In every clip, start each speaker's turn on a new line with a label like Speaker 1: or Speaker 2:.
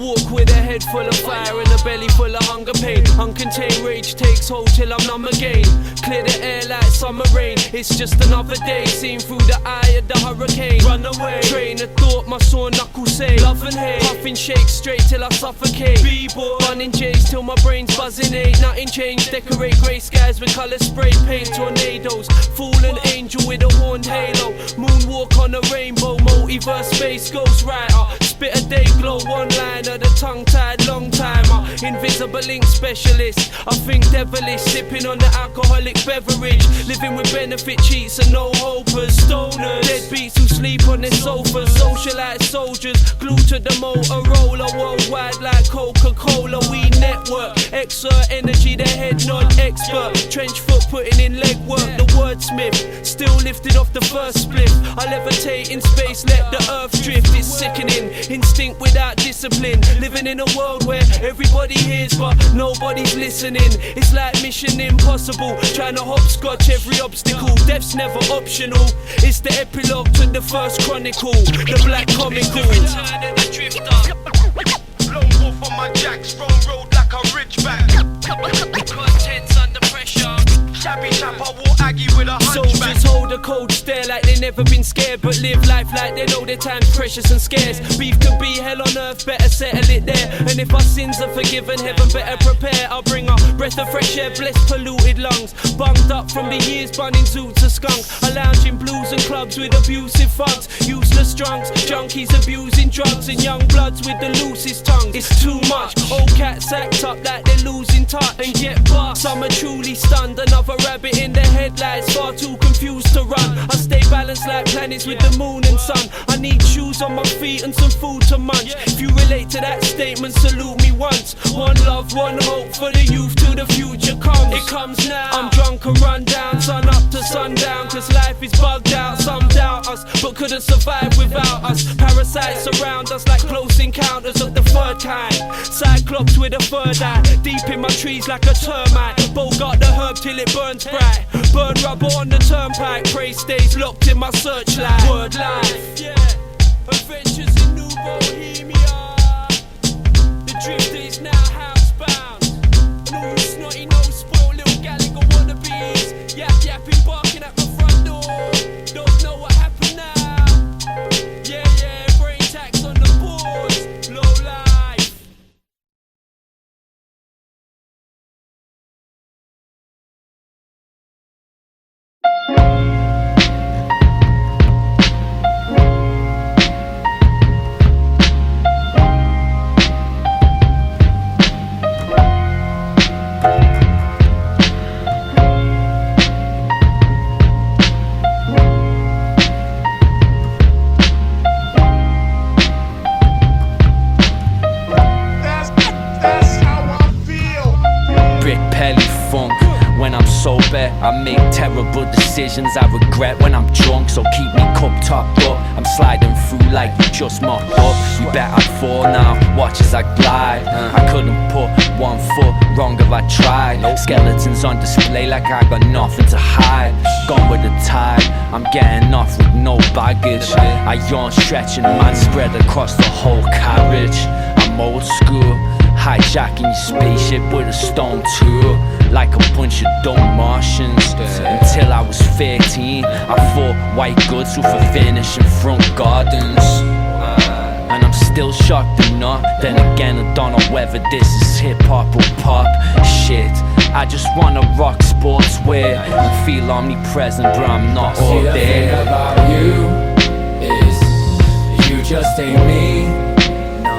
Speaker 1: walk with a head full of fire and a belly full of hunger pain. Uncontained rage takes hold till I'm numb again. Clear the air like summer rain. It's just another day seen through the eye of the hurricane. Run away, train of thought, my sore knuckles say love and hate. Puffing shake straight till I suffocate. B-boy, running J's till my brain's buzzing. Ain't nothing changed. Decorate grey skies with colour spray paint. Tornadoes, fallen angel with a horned halo. Moonwalk on a rainbow. Multiverse space ghost writer. Spit a day glow, one liner. The tongue tied long timer. Invisible ink specialist. I think devilish. Sipping on the alcoholic beverage. Living with benefit cheats and no hopers. Stoners, deadbeats who sleep on their sofas. Socialite soldiers glued to the Motorola. Worldwide like Coca-Cola. We network, exert energy, the head nod expert. Trench foot putting in legwork. The wordsmith, still lifted off the first split. I levitate in space, let the earth drift. It's sickening, instinct without discipline. Living in a world where everybody hears but nobody's listening. It's like mission impossible, trying to hopscotch every obstacle. Death's never optional. It's the epilogue to the first chronicle. The black comical. Return of the drifter.
Speaker 2: Lone wolf on my jacks, wrong road like a ridgeback.
Speaker 1: Contents under pressure.
Speaker 2: Shabby chap, I walk Aggie with a hunchback.
Speaker 1: Soldiers hold a cold stare like they never been scared, but live life like they know their time's precious and scarce. Beef can be hell on earth, better settle it there. And if our sins are forgiven, heaven better prepare. I'll bring a breath of fresh air, bless polluted lungs. Bunged up from the years, bunning zoo to skunk. I lounge in blues and clubs with abusive funks. Useless drunks, junkies abusing drugs, and young bloods with the loosest tongues. It's too much, old cats act up like they're losing touch and get bust. Some are truly stunned, another rabbit in the headlights, far too confused to run. I stay balanced like planets with the moon and sun. I need shoes on my feet and some food to munch. If you relate to that statement, salute me once. One love, one hope for the youth till the future comes. It comes now. I'm drunk and run down, sun up to sundown, cause life is bugged out. Some doubt us, but couldn't survive without us. Parasites surround us like close encounters of the third kind. Cyclops with a third eye, deep in my trees like a termite. Bogart the herb till it burns bright. Burn rubber on the turnpike, prey stays locked in my searchlight. Word life, yeah. Adventures in New Bohemia. The drifter is now housebound. And all you snotty nose spoiled little Gallagher wannabes. Yap yapping barking at my front door. Don't know what happened now. Yeah, yeah, brain tax on the boards. Low life.
Speaker 3: I make terrible decisions I regret when I'm drunk, so keep me cup topped up. I'm sliding through like you just mopped up. You bet I'd fall now, watch as I glide. I couldn't put one foot wrong if I tried. Skeletons on display like I got nothing to hide. Gone with the tide, I'm getting off with no baggage. I yawn stretching, man spread across the whole carriage. I'm old school, hijacking your spaceship with a stone tool. Like a bunch of dumb Martians. Until I was 13, I thought white goods were for finishing front gardens. And I'm still shocked enough. Then again, I don't know whether this is hip-hop or pop shit. I just wanna rock sportswear and feel omnipresent, but I'm not all there.
Speaker 4: The thing about you is you just ain't me. No,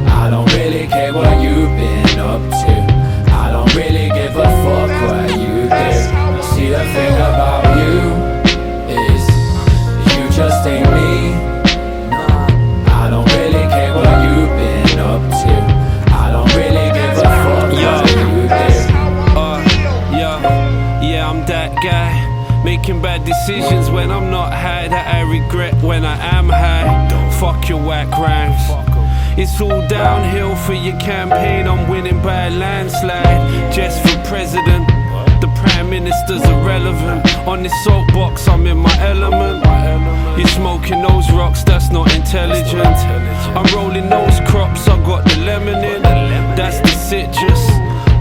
Speaker 4: I don't really care what you've been up to. I don't really give a fuck what you do. See, the thing about you is you just ain't me. No, I don't really care what you've been up to. I don't really give a fuck what you do.
Speaker 1: Yeah, I'm that guy, making bad decisions when I'm not high, that I regret when I am high. Fuck your whack rhymes. It's all downhill for your campaign, I'm winning by a landslide. Just for president, the prime minister's irrelevant. On this soapbox I'm in my element. You're smoking those rocks, that's not intelligent. I'm rolling those crops, I got the lemon in. That's the citrus.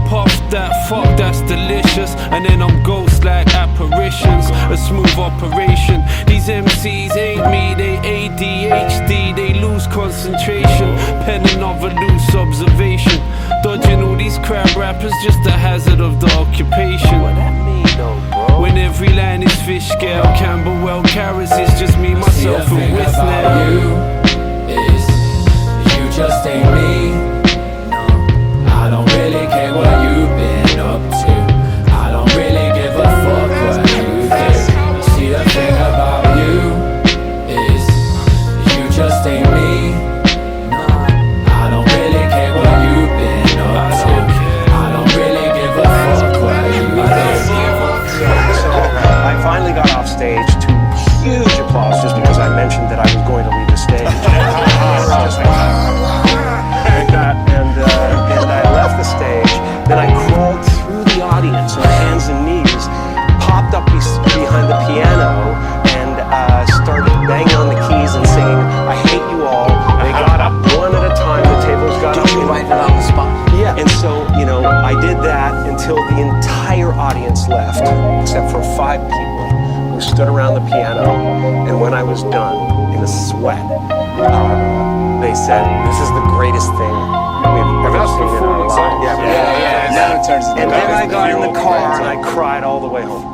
Speaker 1: Puff that, fuck, that's delicious. And then I'm ghost like apparitions. A smooth operation. These MCs ain't me, they ADHD. They lose concentration. Penning of a loose observation. Dodging all these crab rappers, just a hazard of the occupation.
Speaker 5: What that mean though, bro?
Speaker 1: When every line is fish scale, Camberwell carrots, it's just me, myself, and West now.
Speaker 4: You is you just ain't me. I don't really care what you've been up to. I don't really give a fuck what you do. See, the thing about you is you just ain't me. No, I don't really care what you've been up to. I don't really give a fuck what you do.
Speaker 5: So I finally got off stage to huge applause just because I mentioned that I was going to leave the stage. And I left the stage, then I crawled through the audience on hands and knees, popped up behind the piano, and started banging on the keys and singing, I hate you all. They got up one at a time, the tables got up.
Speaker 6: Did you write it on the spot?
Speaker 5: Yeah, and so, you know, I did that until the entire audience left, except for 5 people who stood around the piano, and when I was done, in a sweat, they said, this is the greatest thing we've ever seen in our lives.
Speaker 6: Yeah. Now it turns into
Speaker 5: And then I got in the car and I cried all the way home.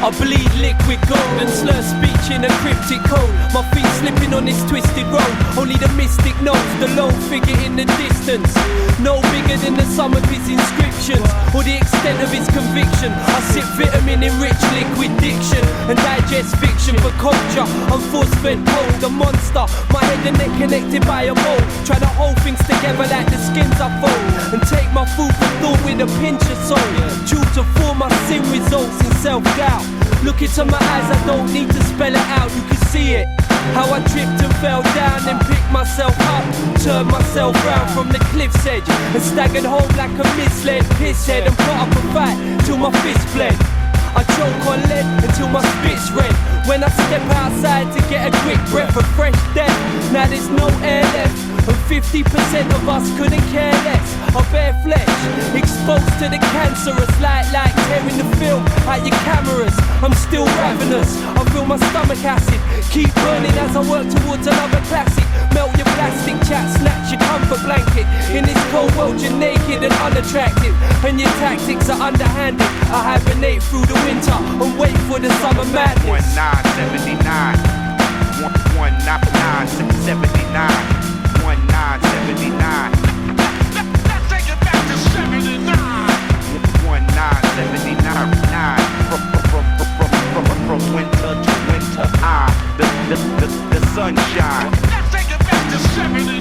Speaker 1: I bleed liquid gold and slur speech in a cryptic code. My feet slipping on this twisted road. Only the mystic knows the lone figure in the distance. No bigger than the sum of his inscriptions or the extent of his conviction. I sip vitamin-enriched liquid diction and digest fiction for culture. I'm force-fed cold, a monster. My head and neck connected by a mold. Trying to hold things together like the skins I fold and take my food for thought with a pinch of salt. Due to form, my sin results in self-doubt. Look into my eyes, I don't need to spell it out, you can see it. How I tripped and fell down and picked myself up. Turned myself round from the cliff's edge and staggered home like a misled pisshead and put up a fight till my fist bled. I choke on lead until my spit's red. When I step outside to get a quick breath of fresh death. Now there's no air left and 50% of us couldn't care less. I bare flesh, exposed to the cancerous light like tearing the film out your cameras. I'm still ravenous, I feel my stomach acid keep burning as I work towards another classic. Melt your plastic chat, snatch your comfort blanket. In this cold world you're naked and unattractive, and your tactics are underhanded. I hibernate through the winter and wait for the summer madness.
Speaker 2: 1979 1979 1979. Let's take it back to 79. 1979. From winter to winter, the sunshine. Let's take it back to 79.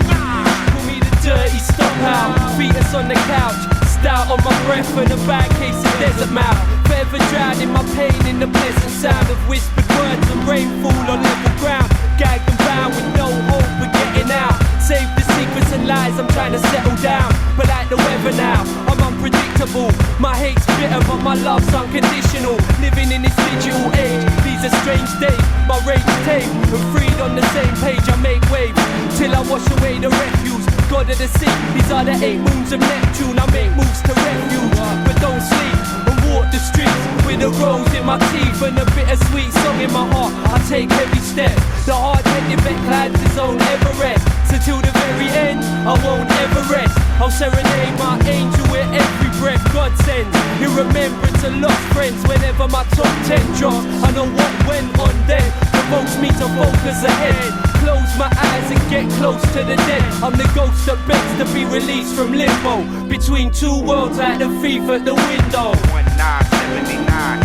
Speaker 1: Pull me the dirty stop out, feet us on the couch, stout on my breath and a bad case of desert mouth. Forever drowning my pain in the pleasant sound of whispered words and rainfall on level ground. Gagged and bound with no hope of getting out. Save the secrets and lies, I'm trying to settle down. But like the weather now, I'm unpredictable. My hate's bitter but my love's unconditional. Living in this digital age, these are strange days. My rage tame and freed on the same page. I make waves till I wash away the refuse. God of the sea, these are the 8 moons of Neptune. I make moves to refuge, but don't sleep and walk the streets with a rose in my teeth and a bittersweet song in my heart. I take heavy steps. The hard-headed vet climbs his own Everest. So till the very end, I won't ever rest. I'll serenade my angel with every breath God sends. In remembrance of lost friends. Whenever my top 10 drops, I know what went on then. Provokes me to focus ahead. Close my eyes and get close to the dead. I'm the ghost that begs to be released from limbo. Between 2 worlds like the thief at the window.
Speaker 2: 1979.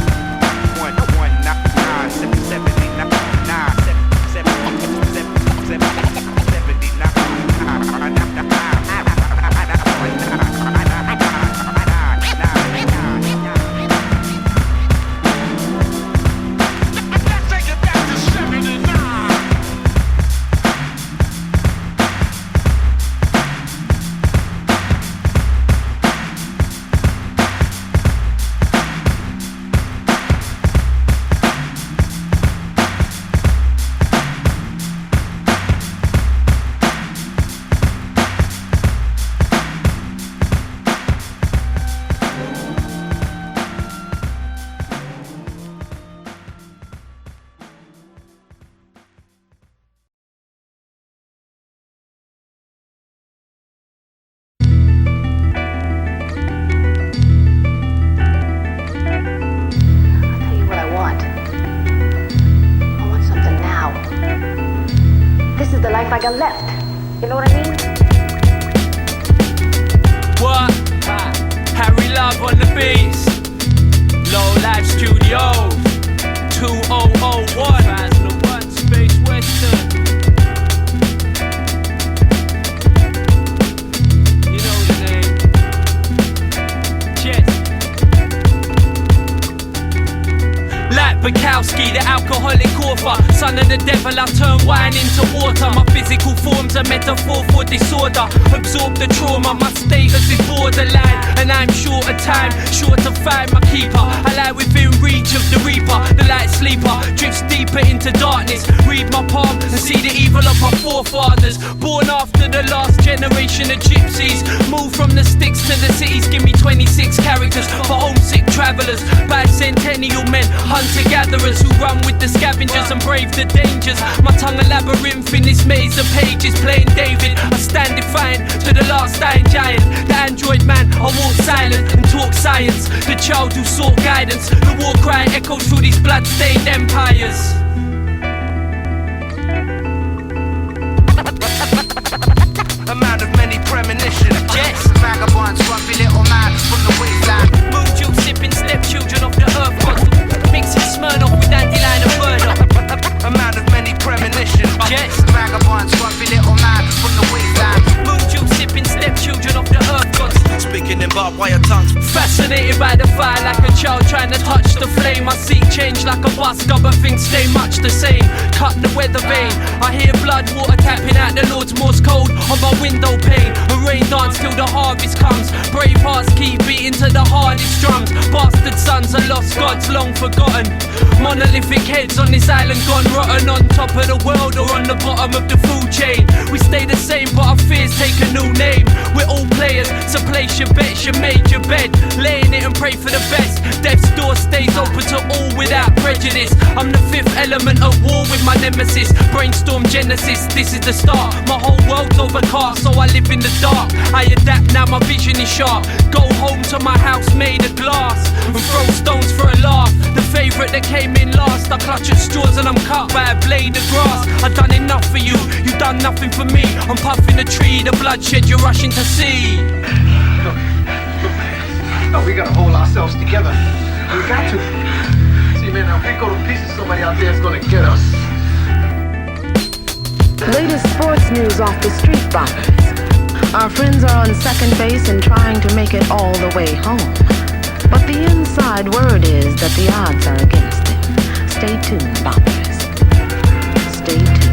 Speaker 7: a left. You know what I mean?
Speaker 1: What? Harry Love on the beats. Low Life Studios. 2001. 2001 Space Western. You know the name. Jehst. Like Bukowski, the alcoholic author. Son of the devil, I turn wine into water. My physical form's a metaphor for disorder. Absorb the trauma, my status is borderline. And I'm short of time, short to find my keeper. I lie within reach of the reaper. The light sleeper drifts deeper into darkness. Read my palm and see the evil of my forefathers. Born after the last generation of gypsies. Move from the sticks to the cities. Give me 26 characters for homesick travelers. Bicentennial men, hunter-gatherers who run with the scavengers and brave the dangers. My tongue a labyrinth in this maze of pages. Playing David, I stand defiant to the last dying giant. The android man, I walk silent and talk science. The child who sought guidance. The war cry echoes through these blood-stained empires.
Speaker 2: A man of many premonitions.
Speaker 1: Jehst.
Speaker 6: Vagabonds, grumpy little man from the wasteland.
Speaker 1: Moon juice sipping stepchildren of the earth gods. Mixing Smirnoff with dandelion and burdock.
Speaker 2: A man of many premonitions.
Speaker 1: Jehst.
Speaker 6: Vagabonds, grumpy little man from the wasteland.
Speaker 1: Moon juice sipping stepchildren of the earth gods.
Speaker 2: Speaking in barbed wire tongues.
Speaker 1: Fascinated by the fire like a child trying to touch the flame. I seek change like a busker but things stay much the same. Cut the weather vane. I hear blood water tapping out the Lord's Morse code on my window pane. A rain dance till the harvest comes. Brave hearts keep beating to the hardest drums. Bastard sons are lost gods long forgotten. Monolithic heads on this island gone rotten. On top of the world or on the bottom of the food chain. We stay the same but our fears take a new name. We're all players, so place your bets, you made your bed. Laying it and pray for the best. Death's door stays open to all without prejudice. I'm the fifth element of war with my nemesis. Brainstorm genesis, this is the start. My whole world's overcast, so I live in the dark. I adapt now, my vision is sharp. Go home to my house made of glass and throw stones for a laugh. The favourite that came in last, I clutch at straws and I'm cut by a blade of grass. I done enough for you, you done nothing for me. I'm puffing a tree, the bloodshed you're rushing to see.
Speaker 8: No, we gotta hold ourselves together. We got to. See, man, if we go to pieces, somebody out there is gonna get us.
Speaker 7: Latest sports news off the street bombers. Our friends are on second base and trying to make it all the way home. But the inside word is that the odds are against them. Stay tuned, bombers. Stay tuned.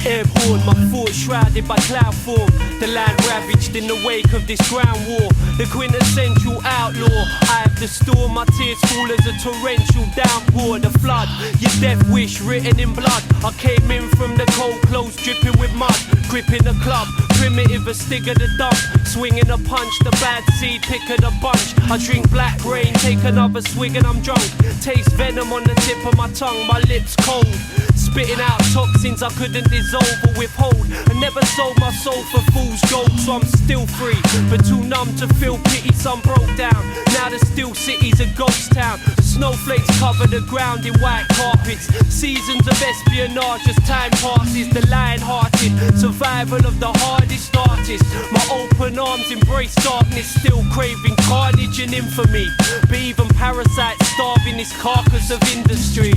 Speaker 1: Airborne, my thoughts shrouded by cloud form. The land ravaged in the wake of this ground war. The quintessential outlaw. I have the storm, my tears fall as a torrential downpour. The flood, your death wish written in blood. I came in from the cold clothes dripping with mud. Gripping the club, primitive as Stig of the dump. Swinging a punch, the bad seed, pick of the bunch. I drink black rain, take another swig and I'm drunk. Taste venom on the tip of my tongue, my lips cold. Spitting out toxins I couldn't dissolve or withhold. I never sold my soul for fool's gold, so I'm still free. But too numb to feel pity, some broke down. Now the still city's a ghost town. Snowflakes cover the ground in white carpets. Seasons of espionage as time passes. The lion-hearted survival of the hardest. hardest artist. My open arms embrace darkness, still craving carnage and infamy. But even parasites starving this carcass of industry.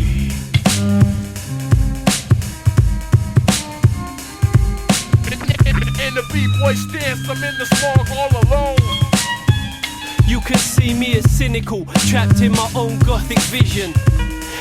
Speaker 9: In the B-boy stance, I'm in the smog all alone.
Speaker 1: You can see me as cynical, trapped in my own gothic vision.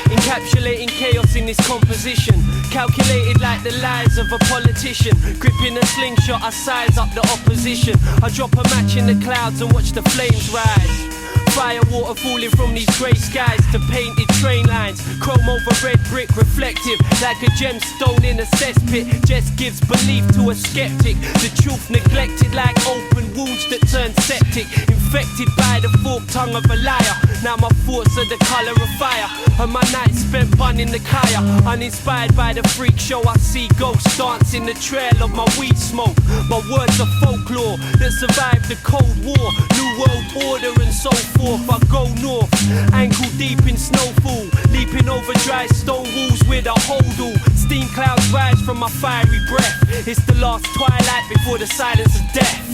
Speaker 1: Encapsulating chaos in this composition, calculated like the lies of a politician. Gripping a slingshot, I size up the opposition. I drop a match in the clouds and watch the flames rise. Fire water falling from these grey skies to painted train lines. Chrome over red brick, reflective like a gemstone in a cesspit. Just gives belief to a skeptic. The truth neglected like open wounds that turn septic. Infected by the forked tongue of a liar. Now my thoughts are the colour of fire, and my nights spent bunning the kaya. Uninspired by the freak show, I see ghosts dancing the trail of my weed smoke. My words are folklore that survived the Cold War. New world order and so forth. I go north, ankle deep in snowfall, leaping over dry stone walls with a hodl. Steam clouds rise from my fiery breath. It's the last twilight before the silence of death.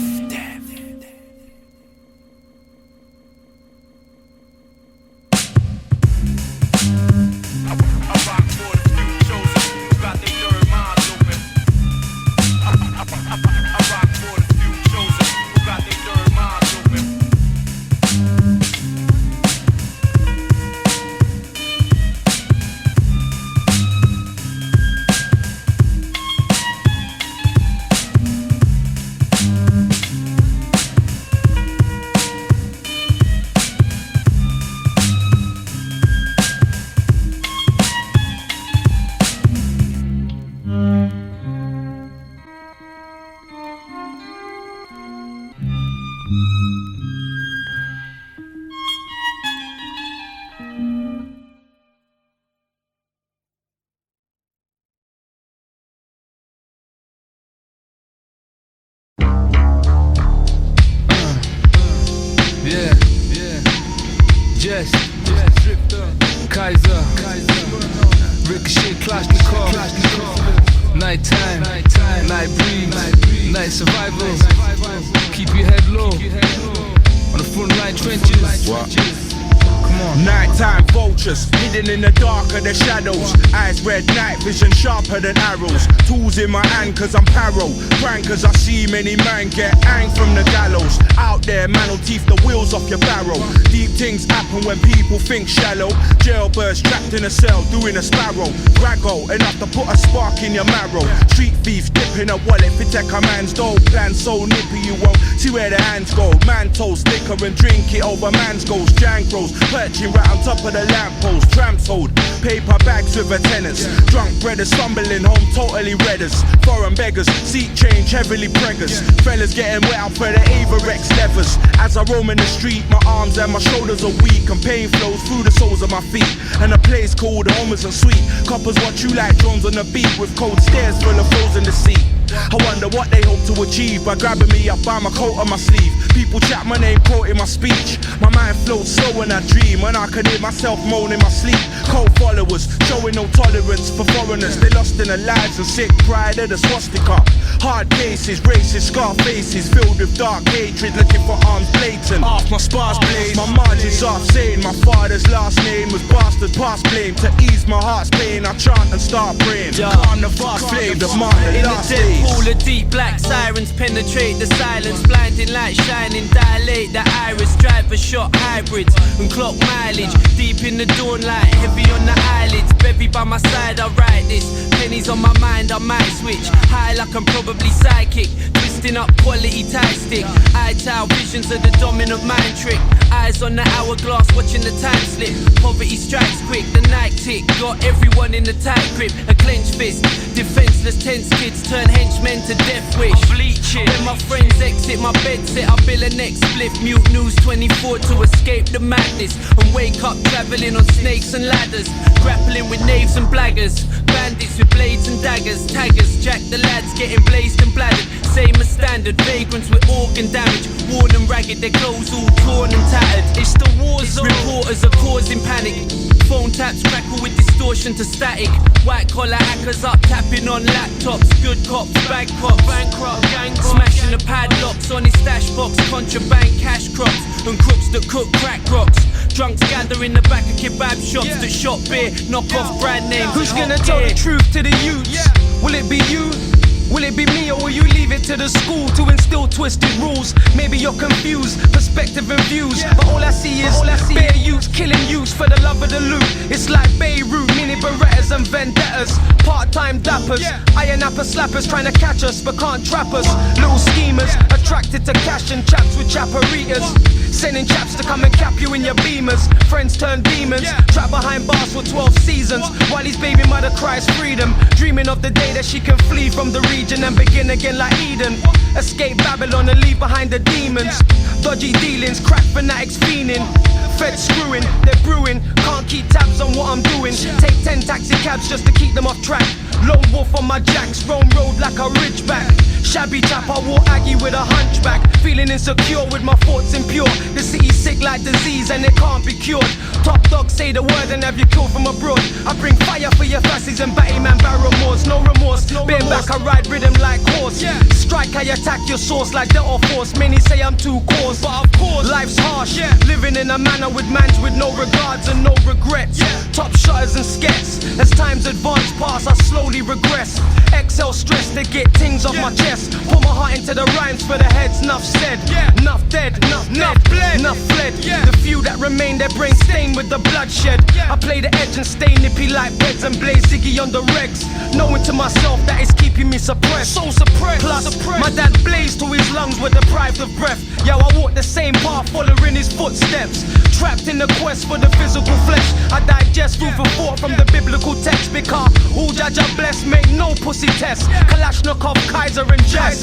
Speaker 10: Kaiser, Ricochet, Kalashnikov, nighttime, night breeze, night survival. Keep your head low on the front line trenches.
Speaker 9: Nighttime vultures, hidden in the dark of the shadows. Eyes red, night vision sharper than arrows. Tools in my hand cause I'm paro. Prank cause I see many man get hanged from the gallows. Out there, man will teeth the wheels off your barrow. Deep things happen when people think shallow. Jailbirds trapped in a cell doing a sparrow. Raggo, enough to put a spark in your marrow. Street thieves dipping a wallet for take a man's dough. Plan so nippy you won't see where the hands go. Man toast liquor and drink it over man's goals. Jangros, perching right on top of the lamppost. Tramps hold paper bags with tenants. Drunk breaders stumbling home totally redders. Foreign beggars, seat change heavily preggers. Fellas getting wet out for the Averex levers. As I roam in the street, my arms and my shoulders are weak, and pain flows through the soles of my feet. And a place called home isn't sweet. Coppers watch you like drones on the beat, with cold stares full of frozen in the seat. I wonder what they hope to achieve by grabbing me up by my coat on my sleeve. People chat my name, quoting my speech. My mind floats slow when I dream, when I can hear myself moan in my sleep. Cold followers, showing no tolerance for foreigners. They lost in their lives and sick pride of the swastika. Hard cases, racist scar faces, filled with dark hatred, looking for arms blatant. Off my sparse blades, my margins off, saying my father's last name was bastard past blame. To ease my heart's pain, I chant and start praying. Calm the vast flame that marked the last days.
Speaker 1: Pool of deep black sirens penetrate the silence, blinding light shining, dilate the iris. Driver shot hybrids and clock mileage, deep in the dawn light, heavy on the eyelids. Bevy by my side, I write this. Pennies on my mind, I might switch. High like I'm probably psychic, twisting up quality tie stick. Eye towel visions of the dominant mind trick. Eyes on the hourglass, watching the time slip. Poverty strikes quick, the night tick. Got everyone in the tight grip, a clenched fist. Defenseless tense kids turn henchmen to death wish. Bleaching. When my friends exit my bed set, I bill a next split. Mute news 24 to escape the madness, and wake up travelling on snakes and ladders, grappling with knaves and blaggers. bandits with blades and daggers, taggers, jack the lads getting blazed and bladdered. Same as standard, vagrants with organ damage, worn and ragged, their clothes all torn and tattered. It's the war zone. Reporters are causing panic. Phone taps crackle with distortion to static. White collar hackers up tapping on laptops. Good cops, bad cops, bankrupt, gang boss. Smashing the padlocks on his stash box. Contraband cash crops and crooks that cook crack rocks. Drunks gather in the back of kebab shops that shop beer, knock off brand names.
Speaker 11: Who's gonna tell the truth to the youths? Will it be you? Will it be me, or will you leave it to the school to instill twisted rules? Maybe you're confused, perspective and views, but all I see is bare youths killing youths for the love of the loot. It's like Beirut, mini Berettas and vendettas, part-time dappers, iron apple slappers trying to catch us but can't trap us. Little schemers attracted to cash and chaps with chaparitas, sending chaps to come and cap you in your beamers. Friends turn demons, trapped behind bars for 12 seasons, while his baby mother cries freedom, dreaming of the day that she can flee from the region and begin again like Eden. Escape Babylon and leave behind the demons. Dodgy dealings, crack fanatics fiending. Feds screwing, they're brewing. Can't keep tabs on what I'm doing. Take 10 taxi cabs just to keep them off track. Lone wolf on my jacks, roam road like a ridgeback. Shabby chap, I wore Aggie with a hunchback. Feeling insecure with my thoughts impure. The city's sick like disease and it can't be cured. Top dogs say the word and have you killed from abroad. I bring fire for your fascies and batty man barrowmores. No remorse, being back I ride rhythm like horse. Strike, I attack your source like the force. Many say I'm too coarse, but of course life's harsh. Living in a manner with mans with no regards and no regrets. Top shutters and skets. As times advance past, I slowly regress. Exhale stress to get things off my chest. Put my heart into the rhymes for the heads. Enough said, enough dead, enough bled, enough fled. The few that remain, their brain stained with the bloodshed. I play the edge and stay nippy like beds and blaze Ziggy on the regs. Knowing to myself that it's keeping me suppressed. So suppressed. Plus, my dad blazed to his lungs were deprived of breath. Yo, I walk the same path, following his footsteps. Trapped in the quest for the physical flesh. I digest food for thought from the biblical text. Because all Jaja bless make no pussy test. Kalashnikov, Kaiser and Jess.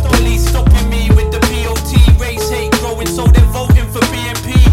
Speaker 1: Police stopping me with the BOT, race hate growing, so they're voting for BNP.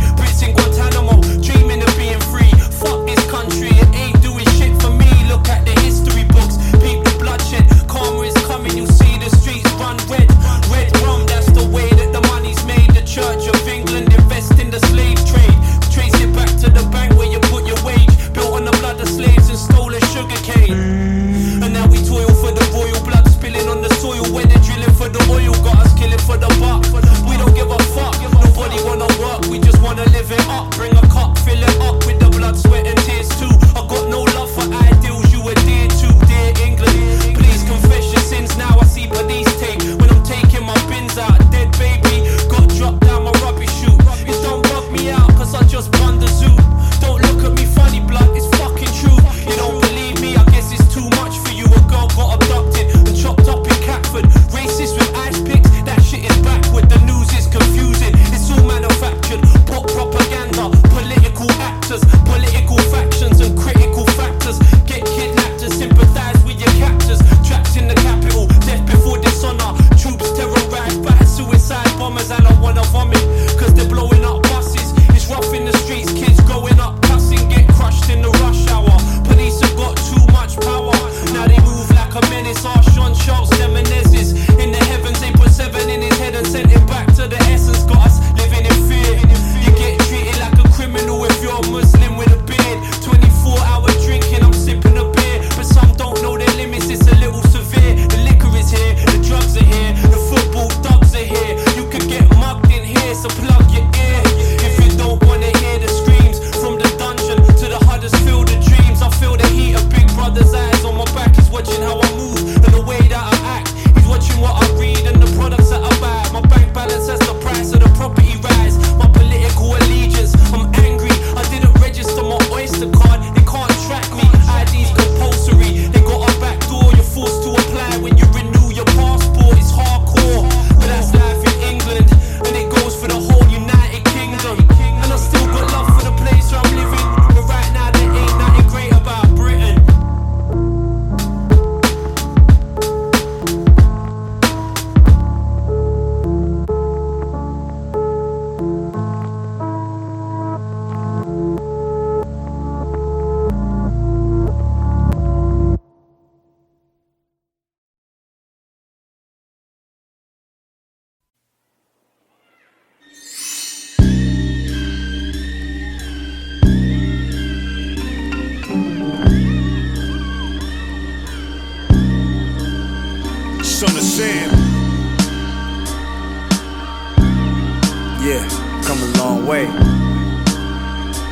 Speaker 12: Yeah, come a long way.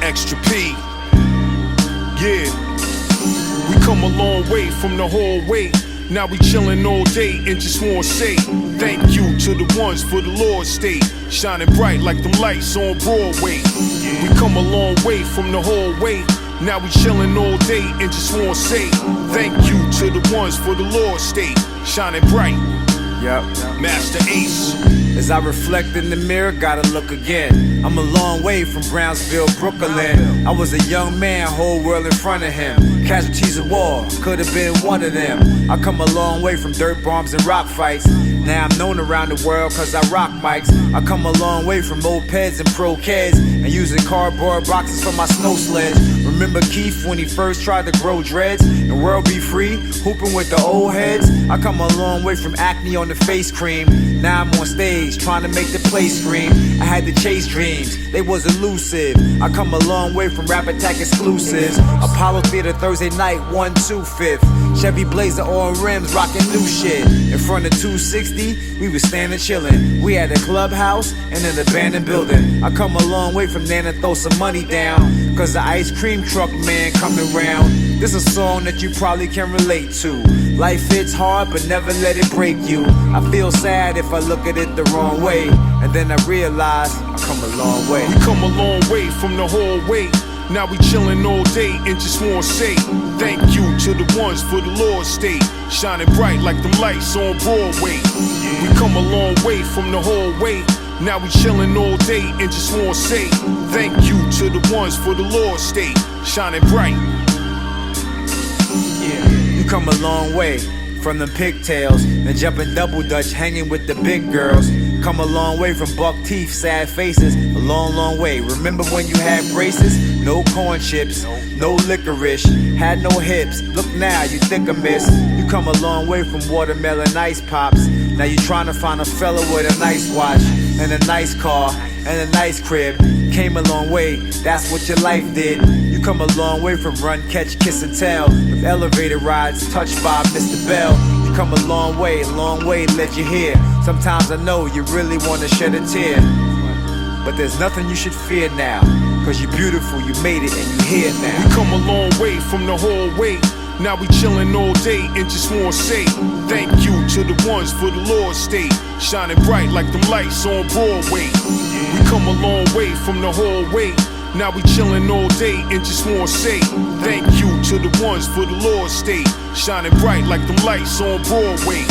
Speaker 9: Extra P. Yeah. We come a long way from the hallway. Now we chillin' all day and just wanna say thank you to the ones for the Lord's state, shining bright like them lights on Broadway. We come a long way from the hallway. Now we chillin' all day and just wanna say thank you to the ones for the Lord's state, shining bright.
Speaker 12: Yep.
Speaker 9: Master Ace.
Speaker 12: As I reflect in the mirror, gotta look again. I'm a long way from Brownsville, Brooklyn. I was a young man, whole world in front of him. Casualties of war, could have been one of them. I come a long way from dirt bombs and rock fights. Now I'm known around the world cause I rock mics. I come a long way from mopeds and pro kids and using cardboard boxes for my snow sleds. Remember Keith when he first tried to grow dreads and world be free, hooping with the old heads? I come a long way from acne on the face cream. Now I'm on stage trying to make the place scream. I had to chase dreams, they was elusive. I come a long way from Rap Attack exclusives. Apollo Theater Thursday night, 1-2-5. Chevy Blazer on rims, rocking new shit. In front of 260, we was standing chillin'. We had a clubhouse and an abandoned building. I come a long way from there to throw some money down, cause the ice cream truck man coming round. This a song that you probably can relate to. Life hits hard, but never let it break you. I feel sad if I look at it the wrong way, and then I realize I come a long way.
Speaker 9: We come a long way from the hallway. Now we chillin' all day and just wanna say thank you to the ones for the Lord's state, shining bright like them lights on Broadway. We come a long way from the hallway. Now we chillin' all day and just wanna say thank you to the ones for the Lord's state, shining bright.
Speaker 12: Yeah, you come a long way from them pigtails and jumping double dutch, hanging with the big girls. Come a long way from buck teeth, sad faces, a long, long way. Remember when you had braces? No corn chips, no licorice, had no hips. Look now, you think I miss. You come a long way from watermelon ice pops. Now you trying to find a fella with a nice watch and a nice car and a nice crib. Came a long way, that's what your life did. You come a long way from run, catch, kiss and tell, with elevator rides touched by Mr. Bell. You come a long way to let you hear. Sometimes I know you really want to shed a tear, but there's nothing you should fear now, cause you're beautiful, you made it and you here now.
Speaker 9: We come a long way from the hallway. Now we chillin' all day and just wanna say thank you to the ones for the Lord's state, shining bright like them lights on Broadway. We come a long way from the hallway. Now we chillin' all day and just wanna say thank you to the ones for the Lord's state, shining bright like them lights on Broadway.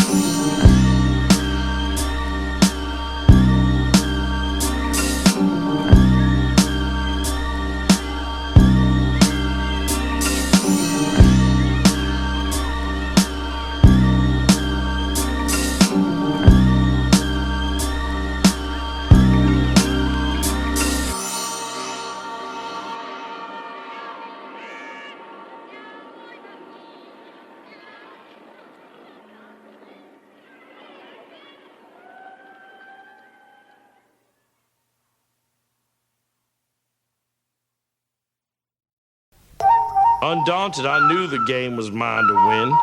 Speaker 13: Undaunted, I knew the game was mine to win.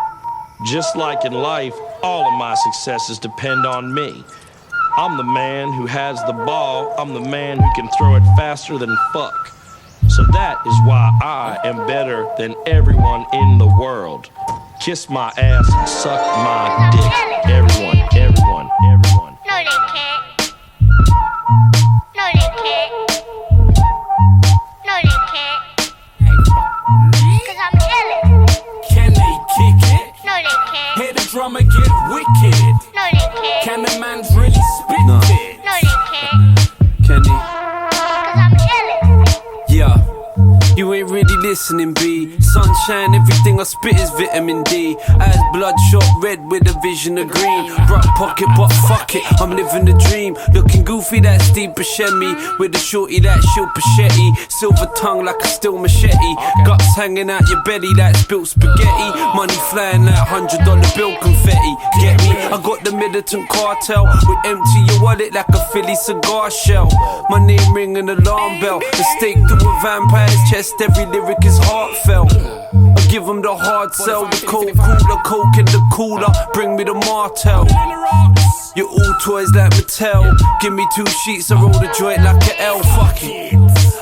Speaker 13: Just like in life, all of my successes depend on me. I'm the man who has the ball. I'm the man who can throw it faster than fuck. So that is why I am better than everyone in the world. Kiss my ass, suck my dick. Everyone, everyone, everyone.
Speaker 14: No, they can't. No, they can't. No, they can't. Cause I'm Ille.
Speaker 11: Can they kick it?
Speaker 14: No, they can't.
Speaker 11: Hear the drummer get wicked.
Speaker 14: No, they can't.
Speaker 11: Can the man really spit
Speaker 14: No,
Speaker 11: it?
Speaker 14: they can't.
Speaker 11: Can he?
Speaker 14: Cause I'm Ille.
Speaker 11: Yeah. You ain't really listening, B. Sunshine, everything I spit is vitamin D. Eyes bloodshot red with a vision of green. Bruck pocket, but fuck it, I'm living the dream. Looking goofy, that Steve Buscemi. With the shorty, that Shil Pachetti. Silver tongue like a steel machete. Guts hanging out your belly like spilt spaghetti. Money flying like $100 bill confetti. Get me? I got the militant cartel. We empty your wallet like a Philly cigar shell. My name ring an alarm bell. The stake through a vampire's chest. Every lyric is heartfelt. I give them the hard sell, the cold cooler, coke in the cooler. Bring me the martell.
Speaker 1: You're all toys like Mattel. Give me 2 sheets, I roll the joint like an L. Fuck it.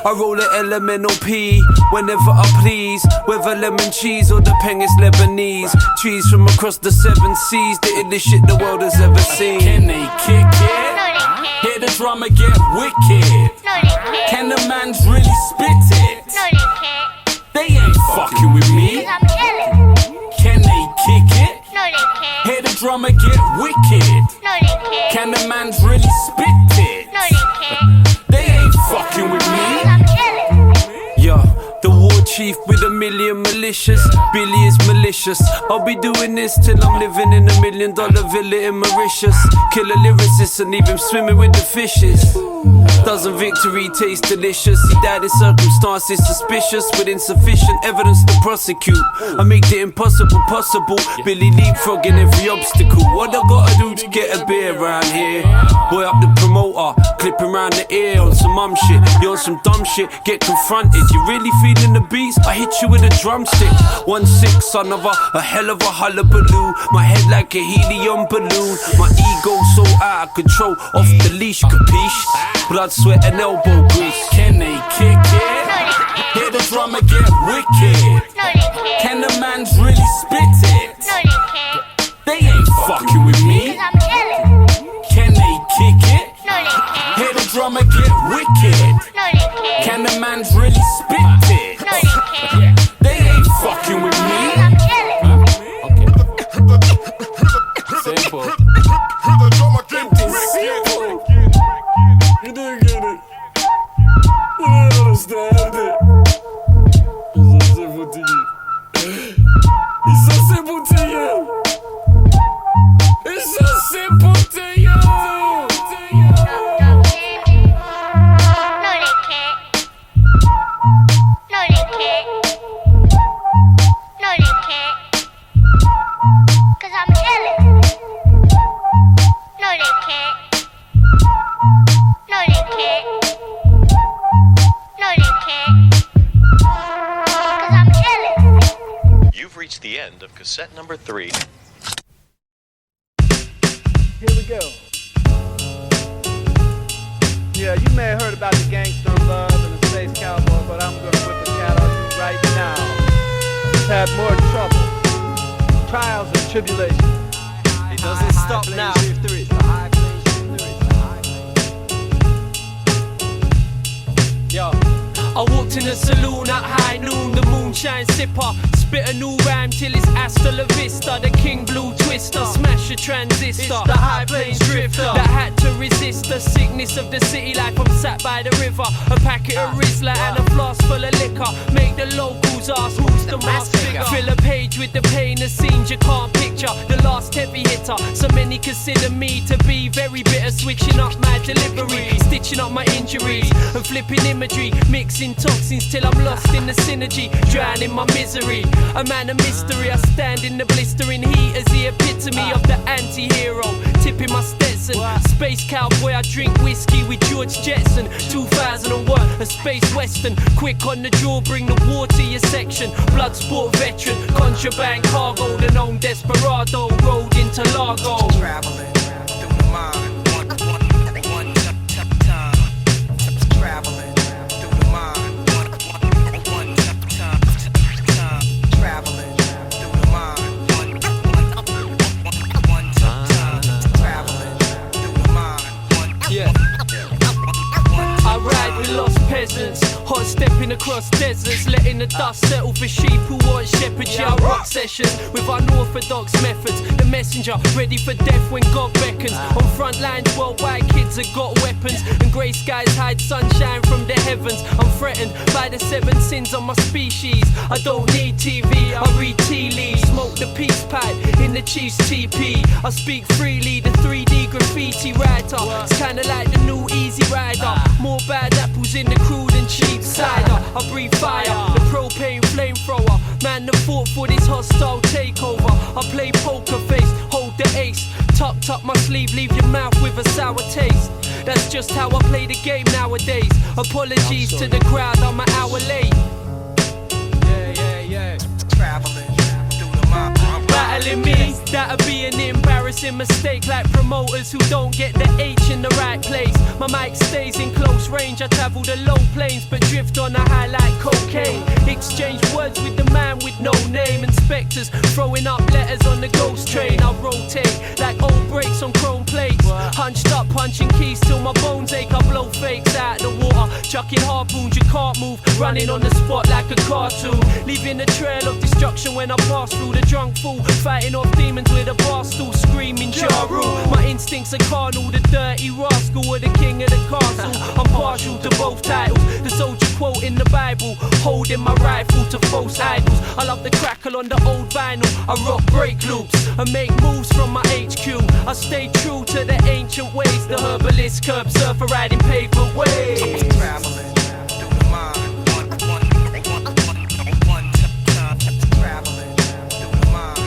Speaker 1: I roll an elemental P whenever I please. Whether lemon cheese or the peng is Lebanese. Trees from across the 7 seas. The illest shit the world has ever seen.
Speaker 4: Can they kick it? Hear the drummer get wicked. Can the mans really spit it? They ain't fucking with me. Can they kick it? Hear the drummer get wicked. Can the mans really spit it? They ain't fucking with me.
Speaker 1: Yeah, the war chief with a million militias. Billy is malicious. I'll be doing this till I'm living in $1 million villa in Mauritius. Kill a lyricist and leave him swimming with the fishes. Doesn't victory taste delicious? He died in circumstances suspicious, with insufficient evidence to prosecute. I make the impossible possible. Billy leapfrogging every obstacle. What I gotta do to get a beer around here? Boy up the promoter, clipping round the ear on some mum shit. You're on some dumb shit, get confronted. You really feeling the beats? I hit you with a drumstick. 1-6, son of a hell of a hullabaloo. My head like a helium balloon. My ego so out of control, off the leash, capiche? Blood, sweat and elbow grease.
Speaker 4: Can they kick it? Hear the drummer get wicked. Can the mans really spit it? They ain't fucking with me. Can they kick it? Hear the drummer get wicked. Can the mans really spit it? They ain't fucking with me. Simple.
Speaker 1: You didn't get it. You didn't understand it. It's so simple to you. It's so simple to you. It's so simple to you.
Speaker 15: Reached the end of cassette number 3.
Speaker 8: Here we go. Yeah, you may have heard about the gangster love and the space cowboy, but I'm gonna whip the cat on you right now. He's had more trouble, trials and tribulations.
Speaker 1: It doesn't stop now. Yo, I walked in the saloon at high noon, the moonshine sipper. Spit a new rhyme till it's hasta la vista. The king blue twister, smash a transistor. It's the high plains drifter that had to resist the sickness of the city life. I'm sat by the river, a packet of Rizla and a flask full of liquor. Make the locals ask who's the mass figure. Fill a page with the pain of scenes you can't picture. The last heavy hitter, so many consider me to be very bitter. Switching up my delivery, stitching up my injuries and flipping imagery, mixing toxins till I'm lost in the synergy, drowning my misery. A man of mystery, I stand in the blistering heat as the epitome of the anti-hero. Tipping my Stetson, space cowboy, I drink whiskey with George Jetson. 2001, a space western, quick on the draw, bring the war to your section. Blood sport veteran, contraband cargo, the known desperado, road into Largo.
Speaker 6: Traveling through the mind, one time. Traveling through the mind, one time. Traveling through the mind, one time. Traveling through the mind,
Speaker 1: yeah. I ride with lost peasants, hot stepping across deserts, letting the dust settle for sheep who want shepherd. Yeah, I rock sessions with unorthodox methods. The messenger ready for death when God beckons. On front lines worldwide, kids have got weapons, and grey skies hide sunshine from the heavens. I'm threatened by the 7 sins of my species. I don't need TV, I read tea leaves, smoke the peace pipe in the Chiefs TP. I speak freely, the 3D graffiti writer. It's kinda like the new Easy Rider. More bad apples in the crude and cheap cider. I breathe fire, the propane flamethrower. Man that fought for this hostile takeover. I play poker face, hold the ace. Tucked up my sleeve, leave your mouth with a sour taste. That's just how I play the game nowadays. Apologies to the crowd, I'm an hour late.
Speaker 6: traveling through the mind.
Speaker 1: freestyling me. That'd be an embarrassing mistake, like promoters who don't get the H in the right place. My mic stays in close range, I travel the low plains, but drift on a high like cocaine. Exchange words with the man with no name. Inspectors throwing up letters on the ghost train. I rotate like old brakes on chrome plates. Hunched up, punching keys till my bones ache. I blow fakes out the water, chucking harpoons, you can't move. Running on the spot like a cartoon, leaving a trail of destruction when I pass through. The drunk fool, fighting off demons with a bar stool, screaming Ja Rule. My instincts are carnal, the dirty rascal or the king of the castle. I'm partial to both titles, the soldier quote in the Bible, holding my rifle to false idols. I love the crackle on the old vinyl, I rock break loops and make moves from my HQ. I stay true to the ancient ways, the herbalist, curb surfer, riding pavement ways.
Speaker 6: Traveling through the mind. Traveling through the mind. Traveling through the mind.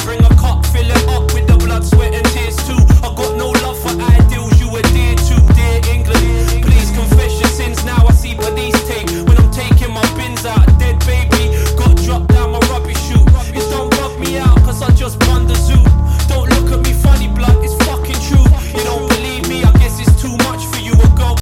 Speaker 1: Bring a cup, fill it up.